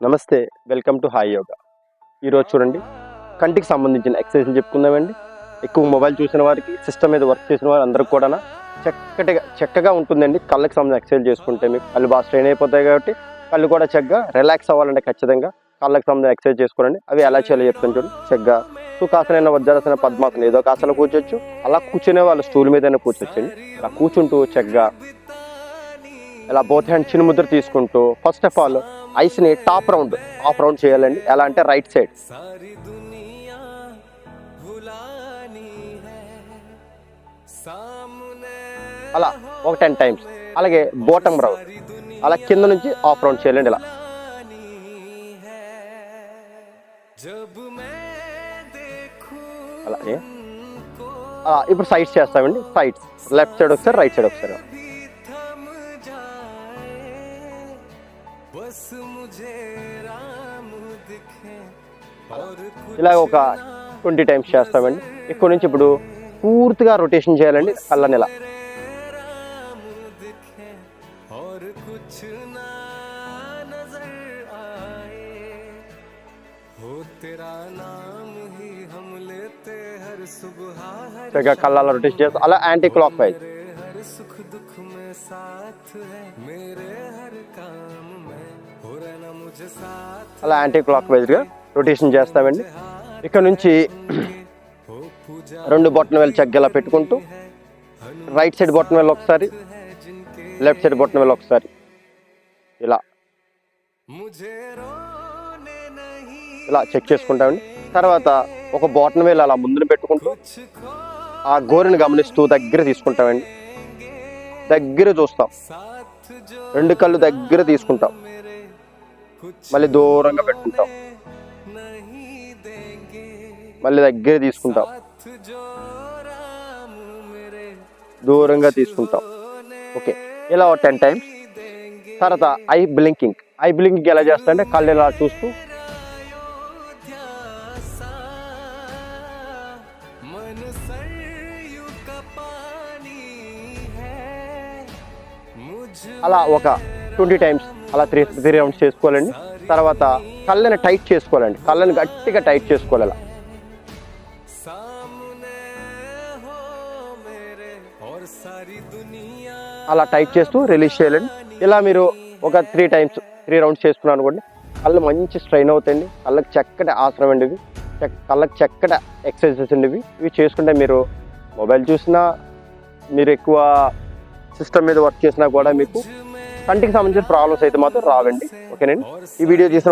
నమస్తే, welcome to hi yoga. ఈరోజు చూడండి, కంటికి సంబంధించిన ఎక్సర్సైజ్లు చెప్పుకుందామండి. ఎక్కువ మొబైల్ చూసిన వారికి, సిస్టమ్ మీద వర్క్ చేసిన వారు అందరికి కూడా చక్కగా ఉంటుందండి. కళ్ళకి సంబంధించిన ఎక్సర్సైజ్ చేసుకుంటే మీకు కళ్ళు బాగా స్ట్రెయిన్ అయిపోతాయి కాబట్టి కళ్ళు కూడా చక్కగా రిలాక్స్ అవ్వాలంటే ఖచ్చితంగా కళ్ళకి సంబంధించిన ఎక్సర్సైజ్ చేసుకోండి. అవి ఎలా చేయాలో చెప్తాను చూడండి. చక్కగా సుఖాసన, వజ్రాసన, పద్మాసన ఏదో ఒక ఆసన కూర్చోవచ్చు. అలా కూర్చునే వాళ్ళు స్టూల్ మీదైనా కూర్చోవచ్చండి. అలా కూర్చుంటూ చక్కగా ఇలా బోత్ హ్యాండ్ చిన్న ముద్ర తీసుకుంటూ ఫస్ట్ ఆఫ్ ఆల్ ఐస్ని టాప్ రౌండ్ హాఫ్ రౌండ్ చేయాలండి. ఎలా అంటే రైట్ సైడ్ అలా ఒక 10 టైమ్స్. అలాగే బాటమ్ రౌండ్ అలా కింద నుంచి హాఫ్ రౌండ్ చేయాలండి. ఇలా అలాగే ఇప్పుడు సైడ్స్ చేస్తామండి. సైడ్స్ లెఫ్ట్ సైడ్ ఒకసారి, రైట్ సైడ్ ఒకసారి. ఇలా ఒక 20 టైమ్స్ చేస్తామండి. ఇక్కడ నుంచి ఇప్పుడు పూర్తిగా రొటేషన్ చేయాలండి కళ్ళని. ఇలా కళ్ళ రొటేషన్ చేస్తాం. అలా యాంటీ క్లాక్ వైజ్ అలా యాంటీ క్లాక్ వైజ్గా రొటేషన్ చేస్తామండి. ఇక్కడ నుంచి 2 బొట్టన వేలు చక్కగా పెట్టుకుంటూ రైట్ సైడ్ బొట్టన వేలు ఒకసారి, లెఫ్ట్ సైడ్ బొట్టన వేలు ఒకసారి. ఇలా చెక్ చేసుకుంటామండి. తర్వాత ఒక బొట్టన వేలు అలా ముందున పెట్టుకుంటూ ఆ గోరుని గమనిస్తూ దగ్గర తీసుకుంటామండి. దగ్గర చూస్తాం, 2 కళ్ళు దగ్గర తీసుకుంటాం, మళ్ళీ దూరంగా పెట్టుకుంటాం, మళ్ళీ దగ్గర తీసుకుంటాం, దూరంగా తీసుకుంటాం. ఓకే, ఇలా 10 టైమ్స్. తర్వాత ఐ బ్లింకింగ్ ఎలా చేస్తా అంటే కళ్ళు ఇలా చూస్తూ అలా ఒక 20 టైమ్స్ అలా 3 రౌండ్స్ చేసుకోవాలండి. తర్వాత కళ్ళని టైట్ చేసుకోవాలండి. కళ్ళని గట్టిగా టైట్ చేసుకోవాలి. అలా టైట్ చేస్తూ రిలీజ్ చేయాలండి. ఇలా మీరు ఒక 3 రౌండ్స్ చేసుకున్నాను అనుకోండి, కళ్ళు మంచి స్ట్రెయిన్ అవుతాయండి. కళ్ళకి చక్కటి ఆసనం అండి ఇవి. కళ్ళకి చక్కటి ఎక్సర్సైజెస్ అండి ఇవి చేసుకుంటే మీరు మొబైల్ చూసినా, మీరు ఎక్కువ సిస్టమ్ మీద వర్క్ చేసినా కూడా మీకు కంటికి సంబంధించిన ప్రాబ్లమ్స్ అయితే మాత్రం రావండి. ఓకేనండి. ఈ వీడియో చేసిన